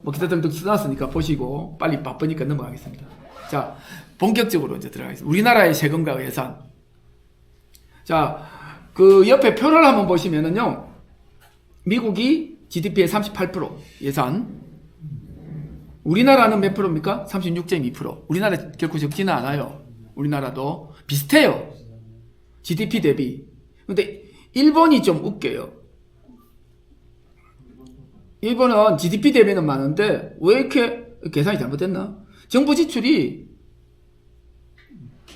뭐 기타 등등 써놨으니까 보시고 빨리 바쁘니까 넘어가겠습니다. 자, 본격적으로 이제 들어가겠습니다. 우리나라의 세금과 예산. 자, 그 옆에 표를 한번 보시면은요, 미국이 GDP의 38% 예산, 우리나라는 몇 프로입니까? 36.2%. 우리나라 결코 적지는 않아요. 우리나라도 비슷해요. GDP 대비. 근데 일본이 좀 웃겨요. 일본은 GDP 대비는 많은데 왜 이렇게 계산이 잘못됐나? 정부 지출이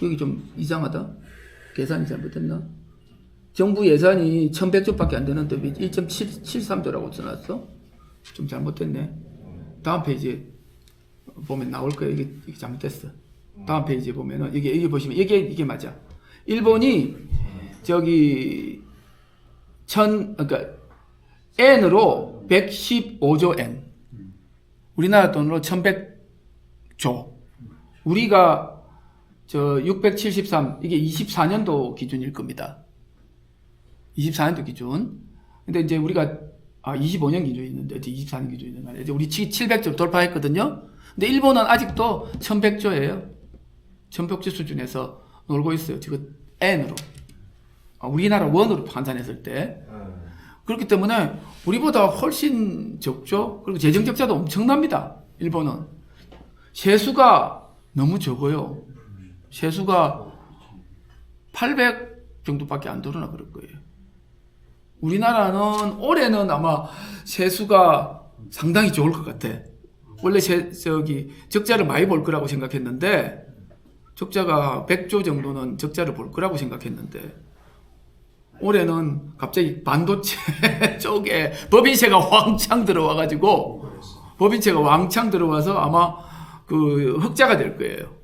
여기 좀 이상하다. 계산이 잘못됐나? 정부 예산이 1100조밖에 안 되는데 왜 1.73조라고 써놨어? 좀 잘못됐네. 다음 페이지에 보면 나올 거예요. 이게 잘못됐어. 다음 페이지에 보면은 이게 보시면 이게 맞아. 일본이 저기 그러니까 N으로 115조 N. 우리나라 돈으로 1100조. 우리가 저 673, 이게 24년도 기준일 겁니다. 24년도 기준. 근데 이제 우리가 25년 기준이 있는데 이제 24년 기준이 있는 거 아니에요. 이제 우리 700조 돌파했거든요. 근데 일본은 아직도 1100조예요. 1100조 수준에서 놀고 있어요. 지금 N으로. 우리나라 원으로 환산했을 때. 그렇기 때문에 우리보다 훨씬 적죠. 그리고 재정 적자도 엄청납니다. 일본은. 세수가 너무 적어요. 세수가 800 정도밖에 안 들어나 그럴 거예요. 우리나라는 올해는 아마 세수가 상당히 좋을 것 같아. 원래 적자를 많이 볼 거라고 생각했는데, 적자가 100조 정도는 적자를 볼 거라고 생각했는데, 올해는 갑자기 반도체 쪽에 법인세가 왕창 들어와가지고, 법인세가 왕창 들어와서 아마 그 흑자가 될 거예요.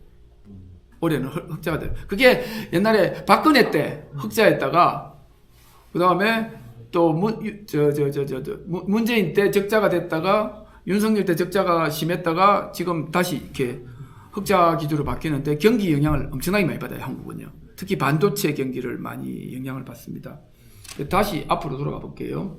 올해는 흑자가 될. 그게 옛날에 박근혜 때 흑자였다가, 그 다음에 또 문재인 때 적자가 됐다가, 윤석열 때 적자가 심했다가 지금 다시 이렇게 흑자 기조로 바뀌는데 경기 영향을 엄청나게 많이 받아요, 한국은요. 특히 반도체 경기를 많이 영향을 받습니다. 다시 앞으로 돌아가 볼게요.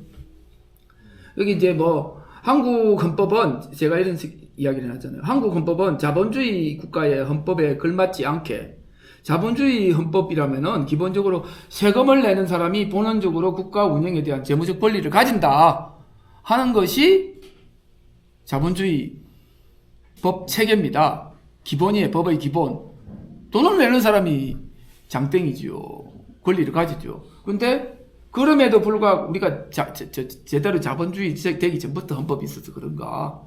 여기 이제 뭐 한국 헌법은 제가 이런 이야기를 해놨잖아요. 한국 헌법은 자본주의 국가의 헌법에 걸맞지 않게, 자본주의 헌법이라면은 기본적으로 세금을 내는 사람이 본원적으로 국가 운영에 대한 재무적 권리를 가진다 하는 것이 자본주의 법 체계입니다. 기본이에요. 법의 기본. 돈을 내는 사람이 장땡이지요. 권리를 가지죠. 근데 그럼에도 불구하고 우리가 제대로 자본주의 되기 전부터 헌법이 있어서 그런가.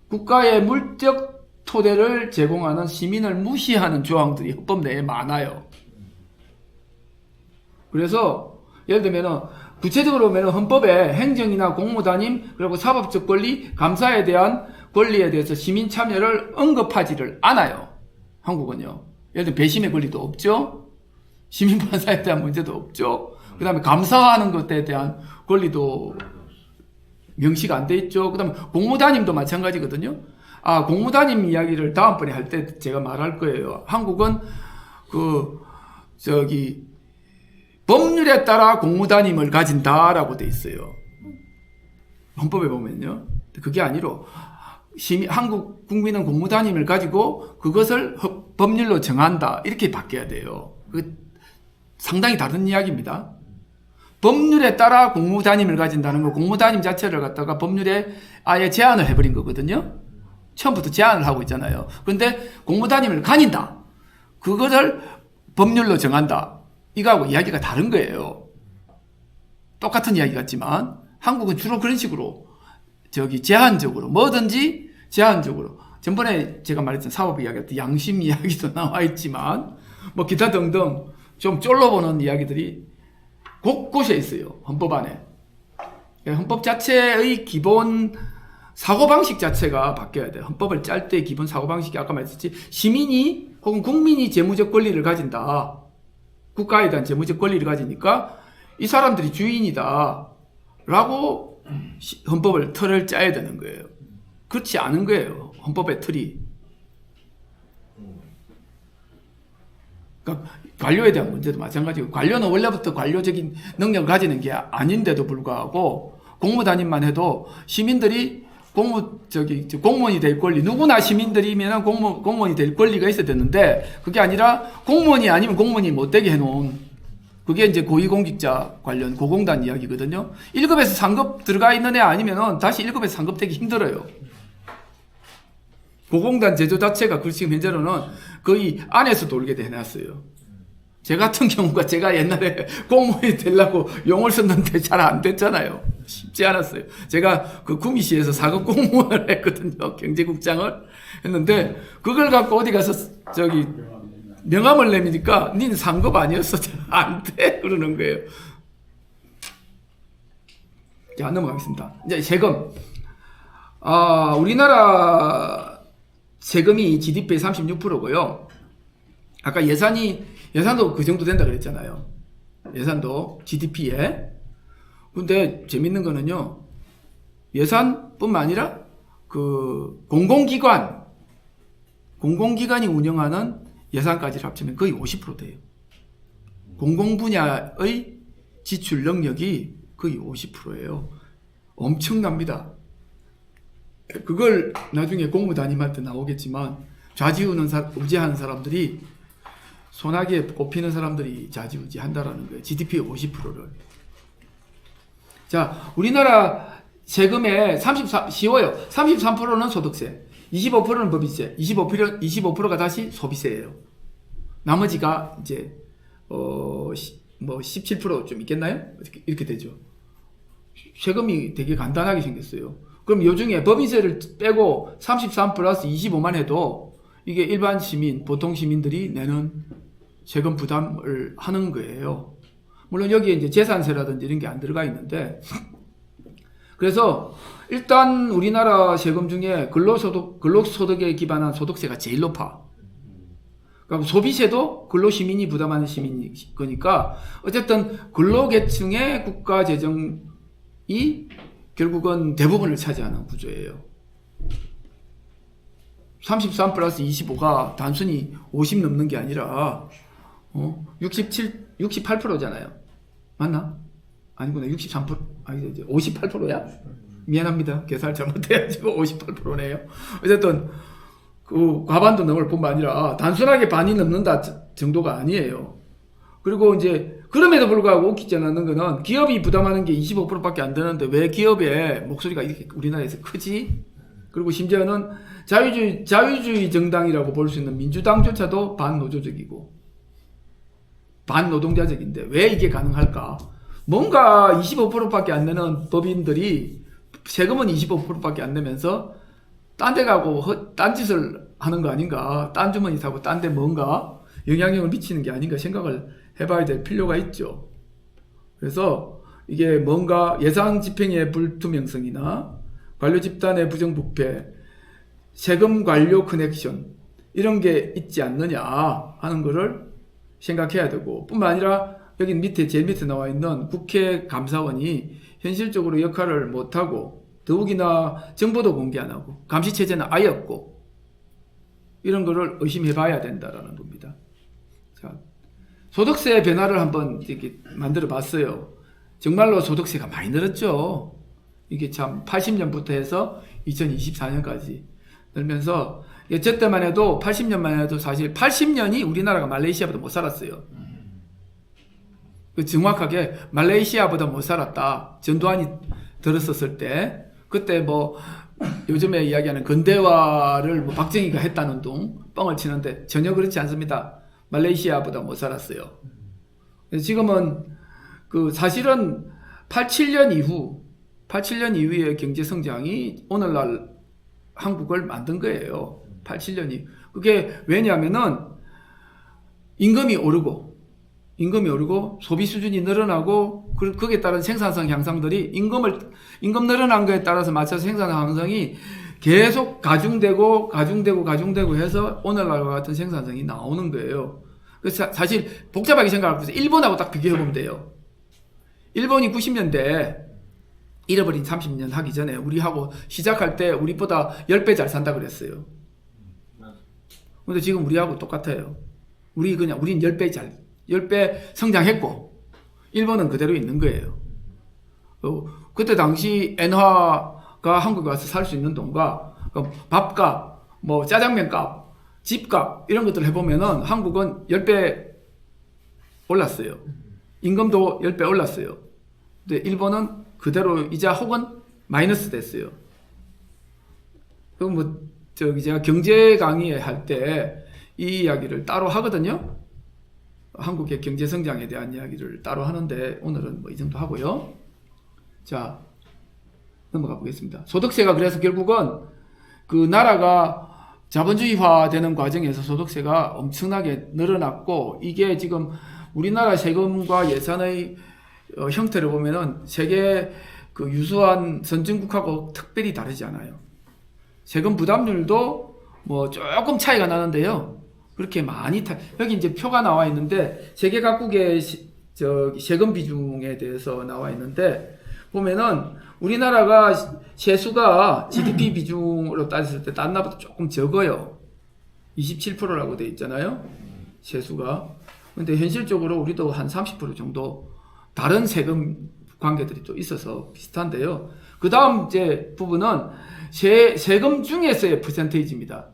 국가의 물적 토대를 제공하는 시민을 무시하는 조항들이 헌법 내에 많아요. 그래서 예를 들면은 구체적으로 보면 헌법에 행정이나 공무단임 그리고 사법적 권리, 감사에 대한 권리에 대해서 시민 참여를 언급하지를 않아요. 한국은요. 예를 들면 배심의 권리도 없죠. 시민 판사에 대한 문제도 없죠. 그 다음에 감사하는 것에 대한 권리도 명시가 안 돼 있죠. 그 다음에 공무단임도 마찬가지거든요. 공무단임 이야기를 다음번에 할 때 제가 말할 거예요. 한국은 법률에 따라 공무단임을 가진다라고 돼 있어요. 헌법에 보면요. 그게 아니로 한국 국민은 공무단임을 가지고 그것을 법률로 정한다. 이렇게 바뀌어야 돼요. 그 상당히 다른 이야기입니다. 법률에 따라 공무단임을 가진다는 거, 공무단임 자체를 갖다가 법률에 아예 제한을 해버린 거거든요. 처음부터 제한을 하고 있잖아요. 그런데 공무단임을 가진다. 그것을 법률로 정한다. 이거하고 이야기가 다른 거예요. 똑같은 이야기 같지만 한국은 주로 그런 식으로 제한적으로 뭐든지 제한적으로 전번에 제가 말했던 사법 이야기, 양심 이야기도 나와 있지만 뭐 기타 등등 좀 쫄러보는 이야기들이 곳곳에 있어요. 헌법 안에. 헌법 자체의 기본 사고방식 자체가 바뀌어야 돼요. 헌법을 짤 때 기본 사고방식이 아까 말했듯이 시민이 혹은 국민이 재무적 권리를 가진다. 국가에 대한 재무적 권리를 가지니까 이 사람들이 주인이다 라고 헌법을 틀을 짜야 되는 거예요. 그렇지 않은 거예요. 헌법의 틀이. 그러니까 관료에 대한 문제도 마찬가지고, 관료는 원래부터 관료적인 능력을 가지는 게 아닌데도 불구하고 공무단임만 해도 시민들이 공무원이 될 권리, 누구나 시민들이면 공무원이 될 권리가 있어야 되는데, 그게 아니라 공무원이 아니면 공무원이 못 되게 해놓은, 그게 이제 고위공직자 관련 고공단 이야기거든요. 1급에서 상급 들어가 있는 애 아니면은 다시 1급에서 상급 되기 힘들어요. 고공단 제도 자체가 지금 현재로는 거의 안에서 돌게 해놨어요. 제 같은 경우가 제가 옛날에 공무원이 되려고 용을 썼는데 잘 안 됐잖아요. 쉽지 않았어요. 제가 그 구미시에서 4급 공무원을 했거든요. 경제국장을 했는데 그걸 갖고 어디 가서 명함을 내미니까 니는 상급 아니었어. 안 돼. 그러는 거예요. 자, 넘어가겠습니다. 이제 세금. 우리나라 세금이 GDP의 36%고요. 아까 예산도 그 정도 된다 그랬잖아요. 예산도 GDP에. 근데 재밌는 거는요. 예산뿐만 아니라 그 공공기관이 운영하는 예산까지 합치면 거의 50% 돼요. 공공 분야의 지출 능력이 거의 50%예요. 엄청납니다. 그걸 나중에 공무담임할 때 나오겠지만 좌지우지하는 사람들이 소나기에 꼽히는 사람들이 좌지우지한다라는 거예요. GDP의 50%를. 자, 우리나라 세금의 쉬워요. 33%는 소득세, 25%는 법인세, 25%가 다시 소비세예요. 나머지가 이제 17% 좀 있겠나요? 이렇게 되죠. 세금이 되게 간단하게 생겼어요. 그럼 요 중에 법인세를 빼고 33 플러스 25만 해도 이게 일반 시민, 보통 시민들이 내는 세금 부담을 하는 거예요. 물론 여기에 이제 재산세라든지 이런 게 안 들어가 있는데, 그래서 일단 우리나라 세금 중에 근로소득에 기반한 소득세가 제일 높아. 그러니까 소비세도 근로시민이 부담하는 시민이 거니까 어쨌든 근로계층의 국가재정이 결국은 대부분을 차지하는 구조예요. 33 플러스 25가 단순히 50 넘는 게 아니라 68%잖아요. 맞나? 아니구나. 63%. 아니, 이제 58%야? 미안합니다. 계산 잘못해가지고 58%네요. 어쨌든 그 과반도 넘을 뿐만 아니라 단순하게 반이 넘는다 정도가 아니에요. 그리고 이제 그럼에도 불구하고 웃기지 않는 거는 기업이 부담하는 게 25%밖에 안 되는데 왜 기업의 목소리가 이렇게 우리나라에서 크지? 그리고 심지어는 자유주의 정당이라고 볼 수 있는 민주당조차도 반노조적이고 반노동자적인데 왜 이게 가능할까? 뭔가 25%밖에 안 내는 법인들이 세금은 25%밖에 안 내면서 딴 데 가고 딴 짓을 하는 거 아닌가? 딴 주머니 사고 딴 데 뭔가 영향력을 미치는 게 아닌가 생각을 해봐야 될 필요가 있죠. 그래서 이게 뭔가 예산 집행의 불투명성이나 관료 집단의 부정부패, 세금 관료 커넥션 이런 게 있지 않느냐 하는 거를 생각해야 되고, 뿐만 아니라 여기 밑에 제일 밑에 나와 있는 국회 감사원이 현실적으로 역할을 못하고 더욱이나 정보도 공개 안 하고 감시체제는 아예 없고 이런 거를 의심해 봐야 된다라는 겁니다. 자, 소득세 변화를 한번 이렇게 만들어 봤어요. 정말로 소득세가 많이 늘었죠. 이게 참 80년부터 해서 2024년까지 늘면서 저 때만 해도 80년만 해도 사실 80년이 우리나라가 말레이시아보다 못 살았어요. 정확하게 말레이시아보다 못 살았다. 전두환이 들었었을 때 그때 뭐 요즘에 이야기하는 근대화를 뭐 박정희가 했다는 둥 뻥을 치는데 전혀 그렇지 않습니다. 말레이시아보다 못 살았어요. 지금은 그 사실은 87년 이후의 경제 성장이 오늘날 한국을 만든 거예요. 87년이. 그게 왜냐하면은 임금이 오르고 소비 수준이 늘어나고 거기에 따른 생산성 향상들이 임금 늘어난 거에 따라서 맞춰서 생산 향상이 계속 가중되고 해서 오늘날과 같은 생산성이 나오는 거예요. 그래서 사실 복잡하게 생각하고 일본하고 딱 비교해보면 돼요. 일본이 90년대 잃어버린 30년 하기 전에 우리하고 시작할 때 우리보다 10배 잘 산다 그랬어요. 근데 지금 우리하고 똑같아요. 우린 10배 성장했고 일본은 그대로 있는 거예요. 그때 당시 엔화가 한국에 와서 살 수 있는 돈과 밥값, 뭐 짜장면값, 집값 이런 것들을 해보면은 한국은 10배 올랐어요. 임금도 10배 올랐어요. 근데 일본은 그대로 이자 혹은 마이너스 됐어요. 그럼 뭐 제가 경제 강의 할 때 이 이야기를 따로 하거든요. 한국의 경제 성장에 대한 이야기를 따로 하는데 오늘은 뭐 이 정도 하고요. 자, 넘어가 보겠습니다. 소득세가 그래서 결국은 그 나라가 자본주의화 되는 과정에서 소득세가 엄청나게 늘어났고, 이게 지금 우리나라 세금과 예산의 형태를 보면은 세계 그 유수한 선진국하고 특별히 다르지 않아요. 세금 부담률도 뭐 조금 차이가 나는데요. 그렇게 많이 여기 이제 표가 나와 있는데 세계 각국의 세금 비중에 대해서 나와 있는데 보면은 우리나라가 세수가 GDP 비중으로 따졌을 때 다른 나라보다 조금 적어요. 27%라고 돼 있잖아요. 세수가. 근데 현실적으로 우리도 한 30% 정도 다른 세금 관계들이 또 있어서 비슷한데요. 그 다음 이제 부분은 세금 중에서의 퍼센테이지입니다.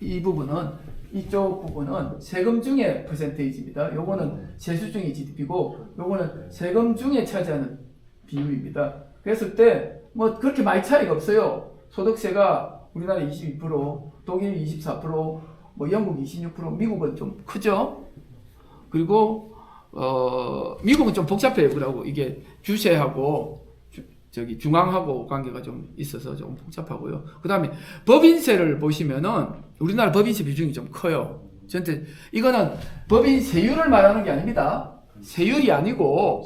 이 부분은 이쪽 부분은 세금 중에 퍼센테이지입니다. 요거는 세수 중에 GDP고 요거는 세금 중에 차지하는 비율입니다. 그랬을 때 뭐 그렇게 많이 차이가 없어요. 소득세가 우리나라 22%, 독일 24%, 뭐 영국 26%, 미국은 좀 크죠. 그리고 미국은 좀 복잡해요. 그러고 이게 주세하고 중앙하고 관계가 좀 있어서 좀 복잡하고요. 그 다음에 법인세를 보시면은 우리나라 법인세 비중이 좀 커요. 전체 이거는 법인 세율을 말하는 게 아닙니다. 세율이 아니고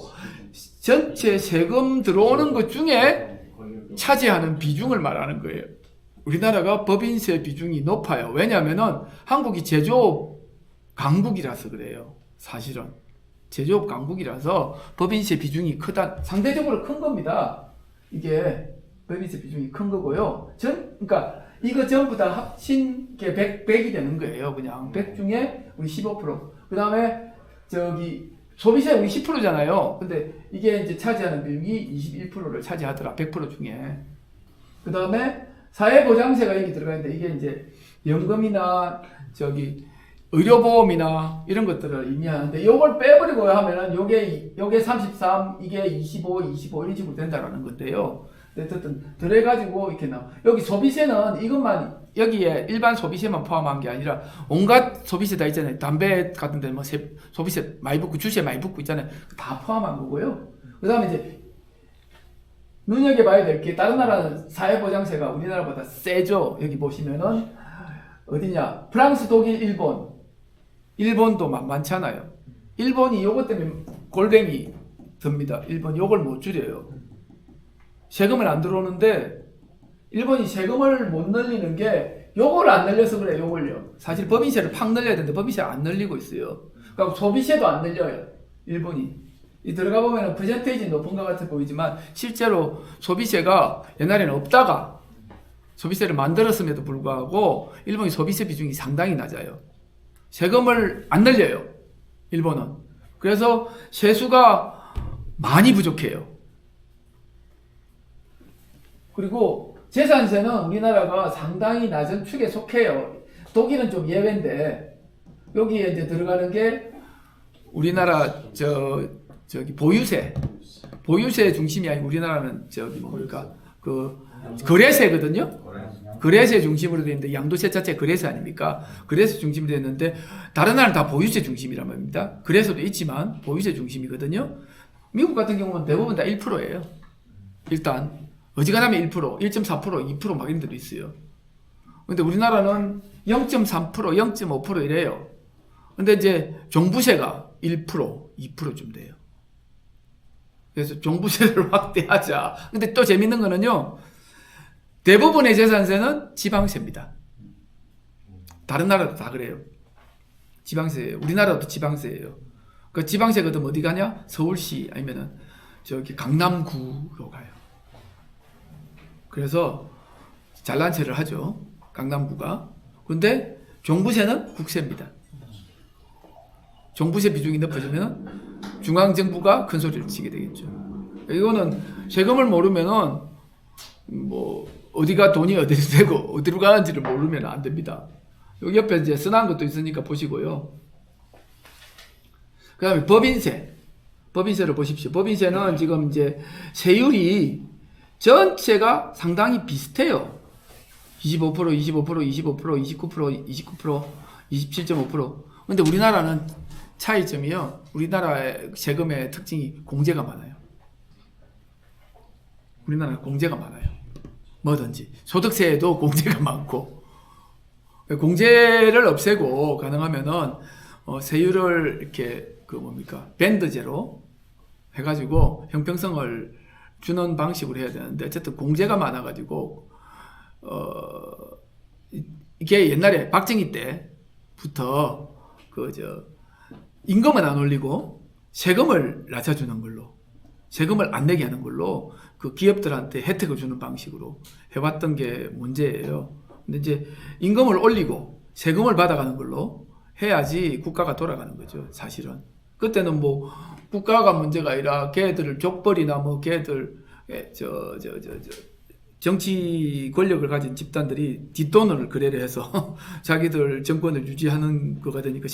전체 세금 들어오는 것 중에 차지하는 비중을 말하는 거예요. 우리나라가 법인세 비중이 높아요. 왜냐하면은 한국이 제조업 강국이라서 그래요. 사실은 제조업 강국이라서 법인세 비중이 상대적으로 큰 겁니다. 이게 법인세 비중이 큰 거고요. 그러니까 이거 전부 다 합친 게 100이 되는 거예요. 그냥 100 중에 우리 15%. 그 다음에 소비세 우리 10%잖아요. 근데 이게 이제 차지하는 비용이 21%를 차지하더라. 100% 중에. 그 다음에 사회보장세가 여기 들어가 있는데 이게 이제 연금이나 의료보험이나 이런 것들을 의미하는데 요걸 빼버리고 하면은 요게 33, 이게 25 이런 식으로 된다라는 건데요. 어쨌든 들어가지고 이렇게 여기 소비세는 이것만 여기에 일반 소비세만 포함한 게 아니라 온갖 소비세 다 있잖아요. 담배 같은 데 뭐 소비세 많이 붙고 주세 많이 붙고 있잖아요. 다 포함한 거고요. 그 다음에 이제 눈여겨봐야 될 게 다른 나라는 사회보장세가 우리나라보다 세죠. 여기 보시면은 어디냐? 프랑스, 독일, 일본도 만만치 않아요. 일본이 요것 때문에 골뱅이 듭니다. 일본 요걸 못 줄여요. 세금을 안 들어오는데 일본이 세금을 못 늘리는 게 요걸 안 늘려서 그래. 요걸요. 사실 법인세를 팍 늘려야 되는데 법인세를 안 늘리고 있어요. 그러니까 소비세도 안 늘려요. 일본이. 이 들어가 보면 퍼센테이지 높은 것 같아 보이지만 실제로 소비세가 옛날에는 없다가 소비세를 만들었음에도 불구하고 일본이 소비세 비중이 상당히 낮아요. 세금을 안 늘려요. 일본은. 그래서 세수가 많이 부족해요. 그리고 재산세는 우리나라가 상당히 낮은 축에 속해요. 독일은 좀 예외인데 여기에 이제 들어가는 게 우리나라 보유세 중심이 아니고 우리나라는 뭡니까 거래세거든요. 거래세 중심으로 되어 있는데 양도세 자체 거래세 아닙니까? 거래세 중심으로 되어 있는데 다른 나라는 다 보유세 중심이란 말입니다. 거래세도 있지만 보유세 중심이거든요. 미국 같은 경우는 대부분 다 1%예요. 일단 어지간하면 1%, 1.4%, 2% 막 이런 데도 있어요. 근데 우리나라는 0.3%, 0.5% 이래요. 근데 이제 종부세가 1%, 2%쯤 돼요. 그래서 종부세를 확대하자. 근데 또 재밌는 거는요. 대부분의 재산세는 지방세입니다. 다른 나라도 다 그래요. 지방세예요. 우리나라도 지방세예요. 그 지방세 그럼 어디 가냐? 서울시 아니면은 강남구로 가요. 그래서 잘난 체를 하죠. 강남구가. 근데 종부세는 국세입니다. 종부세 비중이 높아지면 중앙정부가 큰 소리를 치게 되겠죠. 이거는 세금을 모르면은 뭐 어디가 돈이 어디로 되고 어디로 가는지를 모르면 안 됩니다. 여기 옆에 이제 써놓은 것도 있으니까 보시고요. 그 다음에 법인세를 보십시오. 법인세는 지금 이제 세율이 전체가 상당히 비슷해요. 25%, 25%, 25%, 29%, 27.5%. 근데 우리나라는 차이점이요. 우리나라의 세금의 특징이 공제가 많아요. 우리나라는 공제가 많아요. 뭐든지. 소득세에도 공제가 많고. 공제를 없애고 가능하면은 세율을 이렇게 밴드제로 해가지고 형평성을 주는 방식으로 해야 되는데 어쨌든 공제가 많아가지고 이게 옛날에 박정희 때부터 임금은 안 올리고 세금을 낮춰주는 걸로, 세금을 안 내게 하는 걸로 그 기업들한테 혜택을 주는 방식으로 해왔던 게 문제예요. 근데 이제 임금을 올리고 세금을 받아가는 걸로 해야지 국가가 돌아가는 거죠, 사실은. 그때는 뭐 국가가 문제가 아니라 걔들을 족벌이나 뭐 걔들 정치 권력을 가진 집단들이 뒷돈을 거래를 해서 자기들 정권을 유지하는 거가 되니까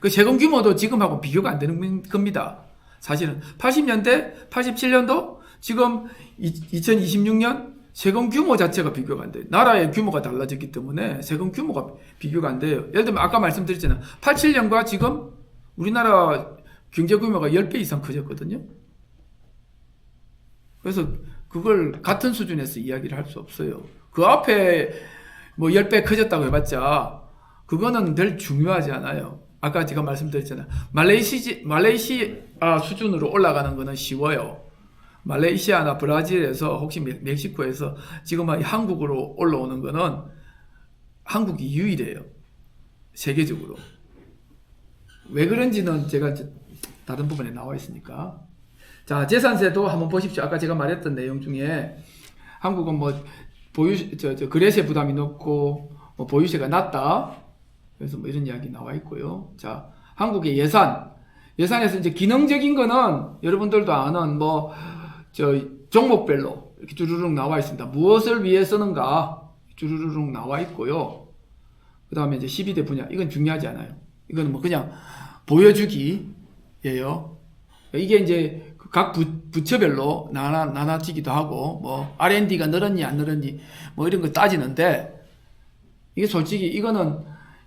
그 세금 규모도 지금하고 비교가 안 되는 겁니다. 사실은 80년대, 87년도, 지금 2026년 세금 규모 자체가 비교가 안 돼요. 나라의 규모가 달라졌기 때문에 세금 규모가 비교가 안 돼요. 예를 들면 아까 말씀드렸잖아요. 87년과 지금 우리나라 경제 규모가 10배 이상 커졌거든요. 그래서 그걸 같은 수준에서 이야기를 할 수 없어요. 그 앞에 뭐 10배 커졌다고 해봤자 그거는 늘 중요하지 않아요. 아까 제가 말씀드렸잖아요. 말레이시아 수준으로 올라가는 거는 쉬워요. 말레이시아나 브라질에서 혹시 멕시코에서 지금 한국으로 올라오는 거는 한국이 유일해요. 세계적으로. 왜 그런지는 제가 이제 다른 부분에 나와 있으니까. 자, 재산세도 한번 보십시오. 아까 제가 말했던 내용 중에 한국은 뭐 거래세 부담이 높고 뭐 보유세가 낮다. 그래서 뭐 이런 이야기 나와 있고요. 자, 한국의 예산에서 이제 기능적인 거는 여러분들도 아는 종목별로 이렇게 주르륵 나와 있습니다. 무엇을 위해 쓰는가 주르륵 나와 있고요. 그 다음에 이제 12대 분야, 이건 중요하지 않아요. 이건 뭐 그냥 보여주기예요. 이게 이제 각 부처별로 나눠지기도 하고, 뭐 R&D가 늘었니 안 늘었니 뭐 이런 거 따지는데, 이게 솔직히 이거는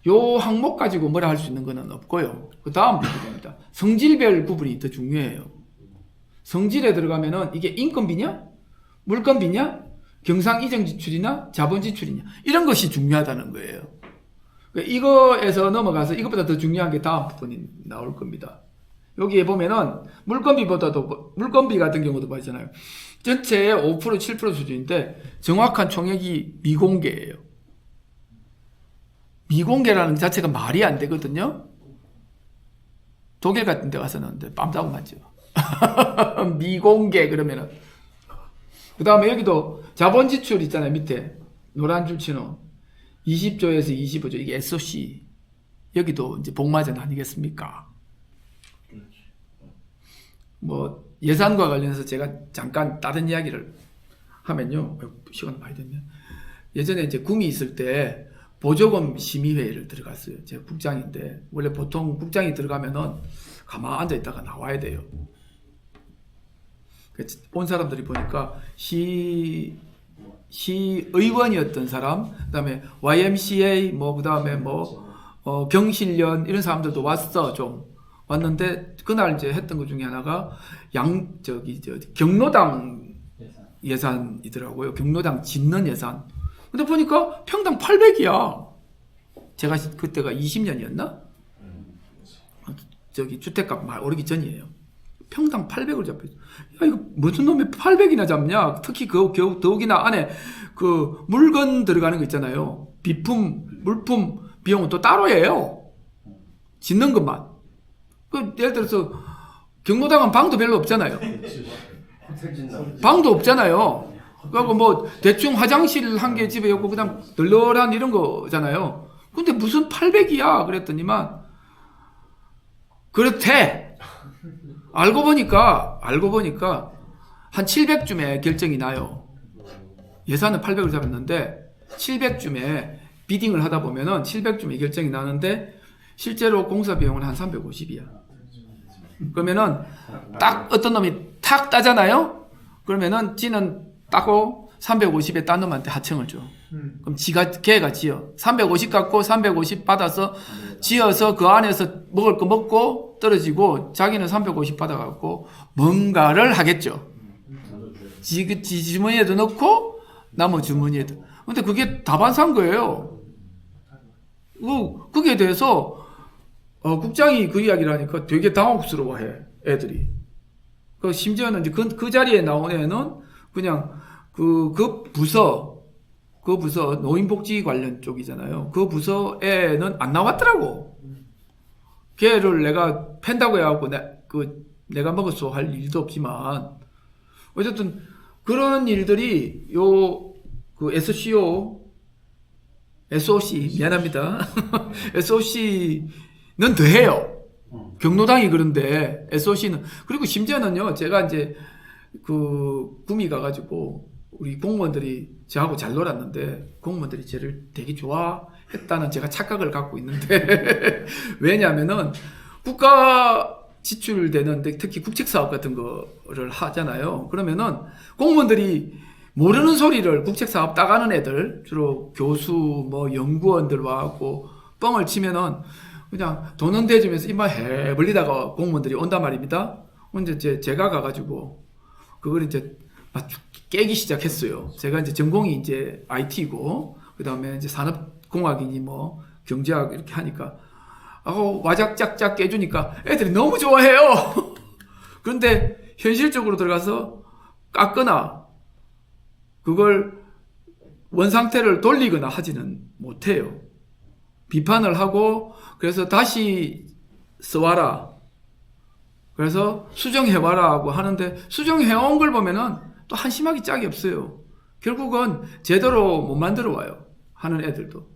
요 항목 가지고 뭐라 할 수 있는 거는 없고요. 그 다음 부분입니다. 성질별 구분이 더 중요해요. 성질에 들어가면은 이게 인건비냐, 물건비냐, 경상이정 지출이나 자본 지출이냐, 이런 것이 중요하다는 거예요. 이거에서 넘어가서 이것보다 더 중요한 게 다음 부분이 나올 겁니다. 여기에 보면은 물건비 같은 경우도 봐있잖아요. 전체의 5%, 7% 수준인데 정확한 총액이 미공개예요. 미공개라는 자체가 말이 안 되거든요. 독일 같은 데 가서는 빰 따고 맞죠. 미공개 그러면은. 그 다음에 여기도 자본 지출 있잖아요. 밑에 노란 줄 치는 20조에서 25조, 이게 SOC. 여기도 이제 복마전 아니겠습니까? 뭐 예산과 관련해서 제가 잠깐 다른 이야기를 하면요. 시간 많이 됐네. 예전에 이제 궁이 있을 때 보조금 심의회의를 들어갔어요. 제가 국장인데 원래 보통 국장이 들어가면은 가만 앉아 있다가 나와야 돼요. 온 사람들이 보니까 시의원이었던 사람, 그다음에 YMCA 그다음에 경실련 이런 사람들도 왔는데 그날 이제 했던 것 중에 하나가 경로당 예산이더라고요. 경로당 짓는 예산. 근데 보니까 평당 800이야. 제가 그때가 20년이었나? 주택값 말 오르기 전이에요. 평당 800을 잡혀있어. 야, 이거 무슨 놈이 800이나 잡냐? 특히 더욱이나 안에 그 물건 들어가는 거 있잖아요. 물품 비용은 또 따로예요. 짓는 것만. 예를 들어서 경로당은 방도 별로 없잖아요. 방도 없잖아요. 그리고 대충 화장실 한 개 집에 있고 그다음 널널한 이런 거잖아요. 근데 무슨 800이야 그랬더니만 그렇대. 알고 보니까 한 700쯤에 결정이 나요. 예산은 800을 잡았는데 700쯤에 비딩을 하다 보면은 700쯤에 결정이 나는데 실제로 공사 비용은 한 350이야. 그러면은 딱 어떤 놈이 탁 따잖아요? 그러면은 지는 따고 350에 딴 놈한테 하청을 줘. 그럼 걔가 지어. 350 갖고 350 받아서 지어서 그 안에서 먹을 거 먹고 떨어지고 자기는 350 받아갖고 뭔가를 하겠죠. 지 주머니에도 넣고 나머 주머니에도. 근데 그게 다반사인 거예요. 그게 대해서 국장이 그 이야기를 하니까 되게 당혹스러워해 애들이. 심지어는 이제 그 자리에 나온 애는 그냥 그 부서 노인복지 관련 쪽이잖아요. 그 부서에는 안 나왔더라고. 걔를 내가 팬다고 해갖고 내가 먹었어 할 일도 없지만 어쨌든 그런 일들이 그 SOC 미안합니다. SOC는 더해요. 경로당이 그런데 SOC는 그리고 심지어는요 제가 이제 그 구미 가가지고 우리 공무원들이 저하고 잘 놀았는데 공무원들이 저를 되게 좋아했다는 제가 착각을 갖고 있는데 왜냐하면은 국가 지출되는데 특히 국책사업 같은 거를 하잖아요. 그러면은 공무원들이 모르는 소리를 국책사업 따가는 애들 주로 교수 뭐 연구원들 와갖고 뻥을 치면은 그냥 돈은 대주면서 입만 해 벌리다가 공무원들이 온단 말입니다. 근데 제가 가가지고 그걸 이제 깨기 시작했어요. 제가 이제 전공이 이제 IT고 그 다음에 이제 산업공학이니 뭐 경제학 이렇게 하니까 와작짝짝 깨주니까 애들이 너무 좋아해요. 그런데 현실적으로 들어가서 깎거나 그걸 원상태를 돌리거나 하지는 못해요. 비판을 하고 그래서 다시 써와라. 그래서 수정해와라 하고 하는데 수정해온 걸 보면은 또 한심하기 짝이 없어요. 결국은 제대로 못 만들어 와요. 하는 애들도.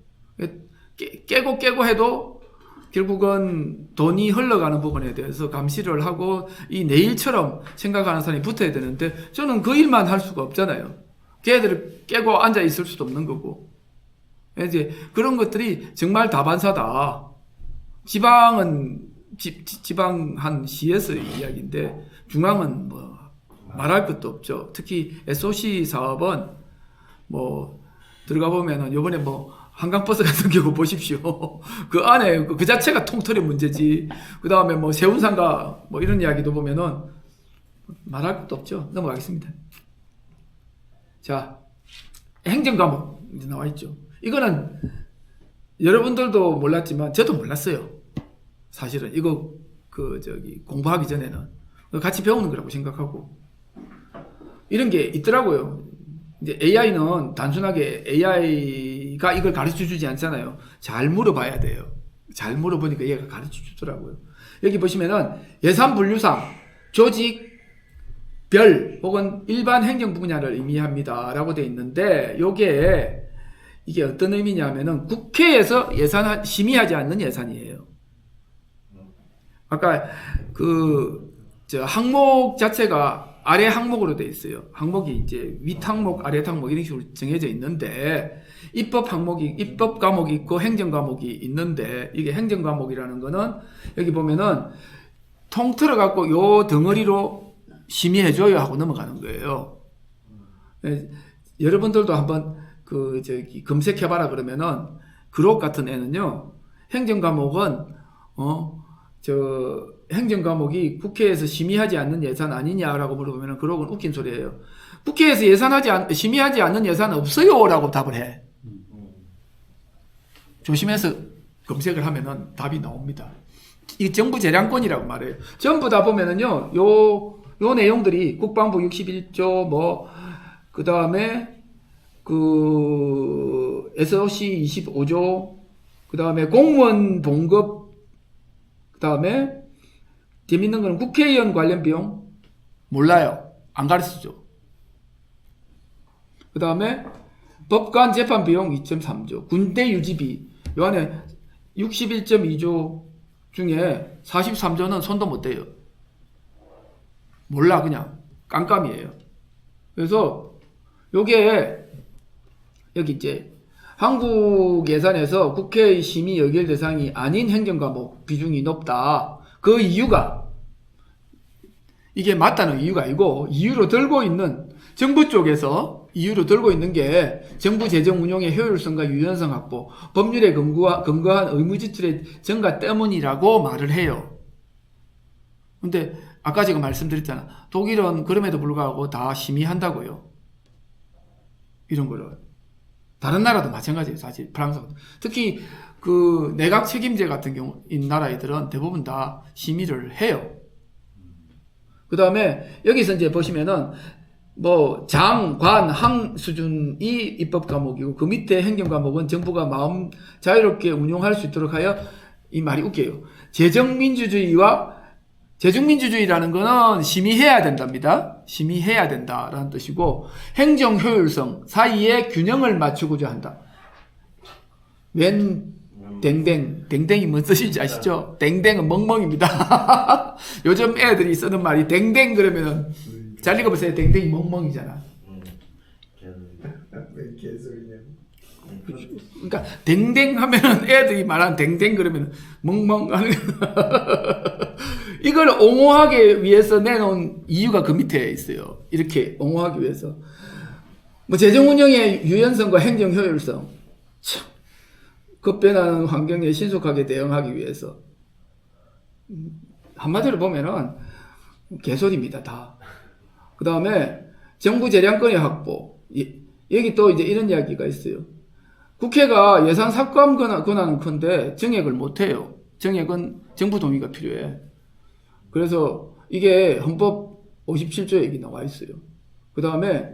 깨고 해도 결국은 돈이 흘러가는 부분에 대해서 감시를 하고 이 내일처럼 생각하는 사람이 붙어야 되는데 저는 그 일만 할 수가 없잖아요. 걔들을 깨고 앉아 있을 수도 없는 거고. 이제 그런 것들이 정말 다반사다. 지방은 지방 한 시에서의 이야기인데 중앙은 뭐 말할 것도 없죠. 특히 SOC 사업은 뭐 들어가 보면은 요번에 뭐 한강버스 같은 경우 보십시오. 그 안에 그 자체가 통털의 문제지. 그 다음에 뭐 세운상가 뭐 이런 이야기도 보면은 말할 것도 없죠. 넘어가겠습니다. 자, 행정과목 이제 나와 있죠. 이거는 여러분들도 몰랐지만 저도 몰랐어요. 사실은 이거 공부하기 전에는 같이 배우는 거라고 생각하고 이런 게 있더라고요. 이제 AI는 단순하게 AI가 이걸 가르쳐 주지 않잖아요. 잘 물어봐야 돼요. 잘 물어보니까 얘가 가르쳐 주더라고요. 여기 보시면은 예산 분류상 조직별 혹은 일반 행정 분야를 의미합니다. 라고 되어 있는데 이게 어떤 의미냐면은 국회에서 심의하지 않는 예산이에요. 아까 항목 자체가 아래 항목으로 되어 있어요. 항목이 이제 윗 항목, 아래 항목 이런 식으로 정해져 있는데 입법 과목이 있고 행정 과목이 있는데 이게 행정 과목이라는 거는 여기 보면은 통틀어 갖고 요 덩어리로 심의해줘요 하고 넘어가는 거예요. 여러분들도 한번 검색해봐라 그러면은 그룹 같은 애는요 행정 과목은 행정 과목이 국회에서 심의하지 않는 예산 아니냐라고 물어보면 그러고는 웃긴 소리예요. 국회에서 심의하지 않는 예산 없어요 라고 답을 해. 조심해서 검색을 하면은 답이 나옵니다. 이 정부 재량권이라고 말해요. 전부 다 보면은요 요 내용들이 국방부 61조 그 다음에 SOC 25조 그 다음에 공무원 봉급 그 다음에 재밌는 거는 국회의원 관련 비용 몰라요. 안 가르치죠. 그 다음에 법관 재판 비용 2.3조 군대 유지비 요 안에 61.2조 중에 43조는 손도 못 대요. 몰라 그냥 깜깜이에요. 그래서 요게 여기 이제 한국 예산에서 국회의 심의 의결 대상이 아닌 행정과목 비중이 높다. 그 이유가 이게 맞다는 이유가 아니고 이유로 들고 있는 정부 쪽에서 이유로 들고 있는 게 정부 재정 운용의 효율성과 유연성 확보, 법률에 근거한 의무 지출의 증가 때문이라고 말을 해요. 근데 아까 제가 말씀드렸잖아. 독일은 그럼에도 불구하고 다 심의한다고요. 이런 거를. 다른 나라도 마찬가지예요. 사실 프랑스도. 특히 그 내각 책임제 같은 경우 이 나라들은 대부분 다 심의를 해요. 그 다음에 여기서 이제 보시면은 뭐 장, 관, 항 수준이 입법 과목이고 그 밑에 행정 과목은 정부가 마음 자유롭게 운용할 수 있도록 하여, 이 말이 웃겨요. 재정민주주의라는 거는 심의해야 된답니다. 심의해야 된다라는 뜻이고, 행정 효율성 사이에 균형을 맞추고자 한다. 웬 댕댕이 뭔 뜻인지 아시죠? 댕댕은 멍멍입니다. 요즘 애들이 쓰는 말이 댕댕 그러면은 잘 읽어보세요. 댕댕이 멍멍이잖아. 왜 개소리냐. 그러니까 댕댕 하면은 애들이 말하는 댕댕 그러면 멍멍 하는 이걸 옹호하기 위해서 내놓은 이유가 그 밑에 있어요. 이렇게 옹호하기 위해서. 뭐 재정 운영의 유연성과 행정 효율성. 참. 급변하는 환경에 신속하게 대응하기 위해서. 한마디로 보면은 개소리입니다, 다. 그 다음에 정부 재량권의 확보. 여기 또 이제 이런 이야기가 있어요. 국회가 예산 삭감 권한은 큰데 정액을 못해요. 정액은 정부 동의가 필요해. 그래서 이게 헌법 57조에 여기 나와 있어요. 그 다음에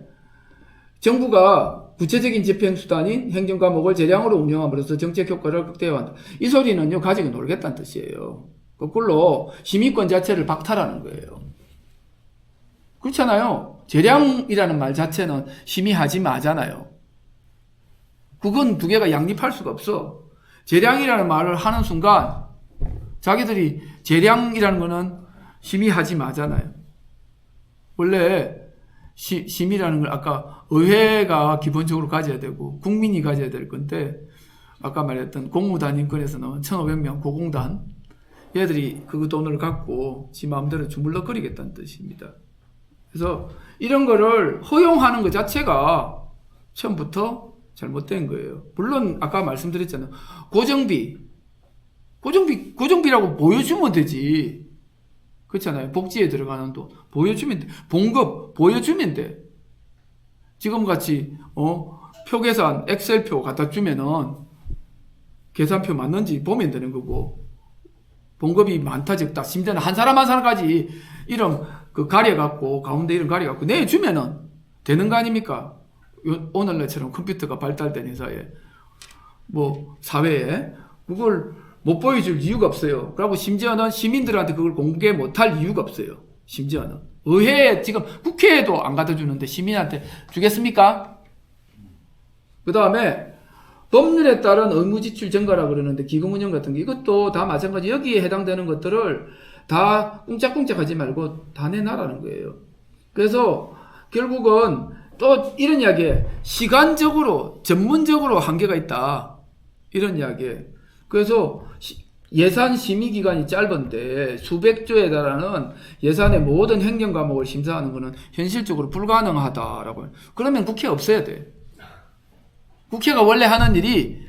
정부가 구체적인 집행수단인 행정과목을 재량으로 운영함으로써 정책 효과를 극대화한다. 이 소리는요, 가지고 놀겠다는 뜻이에요. 거꾸로 심의권 자체를 박탈하는 거예요. 그렇잖아요. 재량이라는 말 자체는 심의하지 마잖아요. 그건 두 개가 양립할 수가 없어. 재량이라는 말을 하는 순간 자기들이 재량이라는 거는 심의하지 마잖아요. 원래 심의라는 걸 아까 의회가 기본적으로 가져야 되고 국민이 가져야 될 건데, 아까 말했던 공무단 인권에서는 1,500명 고공단 얘들이 그 돈을 갖고 지 마음대로 주물럭거리겠다는 뜻입니다. 그래서 이런 거를 허용하는 것 자체가 처음부터 잘못된 거예요. 물론 아까 말씀드렸잖아요. 고정비라고 보여주면 되지. 그렇잖아요. 복지에 들어가는 돈 보여주면 돼. 봉급 보여주면 돼. 지금같이 표계산 엑셀표 갖다 주면은 계산표 맞는지 보면 되는 거고, 봉급이 많다 적다 심지어는 한 사람 한 사람까지 이름 그 가려갖고 가운데 이름 가려갖고 내주면은 되는 거 아닙니까? 오늘날처럼 컴퓨터가 발달된 회사에 뭐 사회에 그걸 못 보여줄 이유가 없어요. 그리고 심지어는 시민들한테 그걸 공개 못할 이유가 없어요. 심지어는 의회에 지금 국회에도 안 갖다 주는데 시민한테 주겠습니까? 그 다음에 법률에 따른 의무지출 증가라고 그러는데 기금운용 같은 게 이것도 다 마찬가지. 여기에 해당되는 것들을 다 꿍짝꿍짝 하지 말고 다 내놔라는 거예요. 그래서 결국은 또 이런 이야기에 시간적으로 전문적으로 한계가 있다. 이런 이야기에. 그래서 예산 심의 기간이 짧은데 수백조에 달하는 예산의 모든 행정 과목을 심사하는 것은 현실적으로 불가능하다라고. 그러면 국회 없어야 돼. 국회가 원래 하는 일이,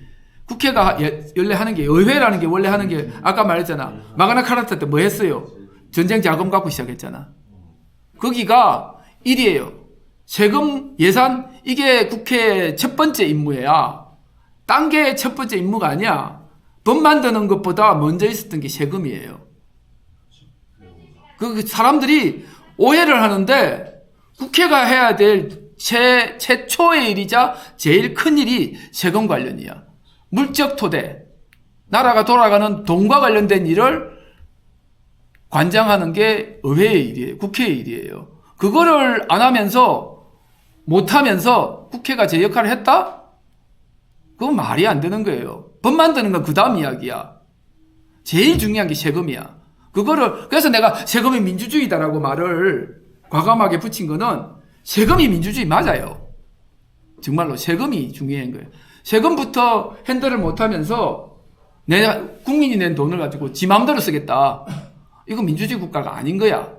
국회가 원래 하는 게, 의회라는 게 원래 하는 게 아까 말했잖아. 마그나 카르타 때 뭐 했어요? 전쟁 자금 갖고 시작했잖아. 거기가 일이에요. 세금, 예산, 이게 국회 첫 번째 임무야. 딴 게 첫 번째 임무가 아니야. 법 만드는 것보다 먼저 있었던 게 세금이에요. 그 사람들이 오해를 하는데, 국회가 해야 될 최초의 일이자 제일 큰 일이 세금 관련이야. 물적 토대, 나라가 돌아가는 돈과 관련된 일을 관장하는 게 의회의 일이에요. 국회의 일이에요. 그거를 안 하면서, 못 하면서 국회가 제 역할을 했다? 그건 말이 안 되는 거예요. 법 만드는 건 그 다음 이야기야. 제일 중요한 게 세금이야. 그래서 내가 세금이 민주주의다라고 말을 과감하게 붙인 거는 세금이 민주주의 맞아요. 정말로 세금이 중요한 거예요. 세금부터 핸들을 못하면서 내가 국민이 낸 돈을 가지고 지 마음대로 쓰겠다. 이거 민주주의 국가가 아닌 거야.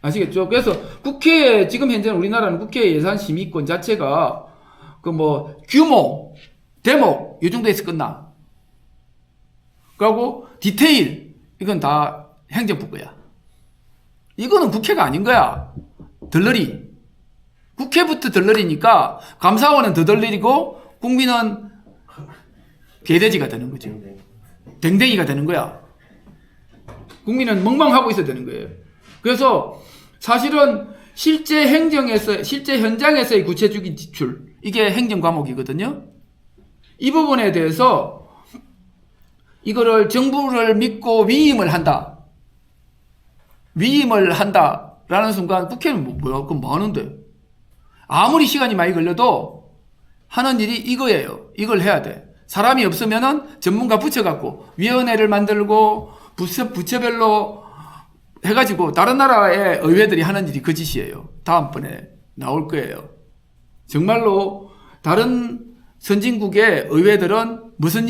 아시겠죠? 그래서 국회에 지금 현재는 우리나라는 국회 예산 심의권 자체가 그 뭐 규모, 대목 이 정도에서 끝나. 그리고 디테일 이건 다 행정부 거야. 이거는 국회가 아닌 거야. 덜러리. 국회부터 덜러리니까 감사원은 더 덜러리고 국민은 개돼지가 되는 거죠. 댕댕이가 되는 거야. 국민은 멍멍하고 있어야 되는 거예요. 그래서 사실은 실제 행정에서, 실제 현장에서의 구체적인 지출, 이게 행정 과목이거든요. 이 부분에 대해서 이거를 정부를 믿고 위임을 한다. 위임을 한다라는 순간 국회는 그럼 뭐 하는데? 아무리 시간이 많이 걸려도 하는 일이 이거예요. 이걸 해야 돼. 사람이 없으면은 전문가 붙여갖고 위원회를 만들고 부처별로 해가지고 다른 나라의 의회들이 하는 일이 그 짓이에요. 다음번에 나올 거예요. 정말로 다른 선진국의 의회들은 무슨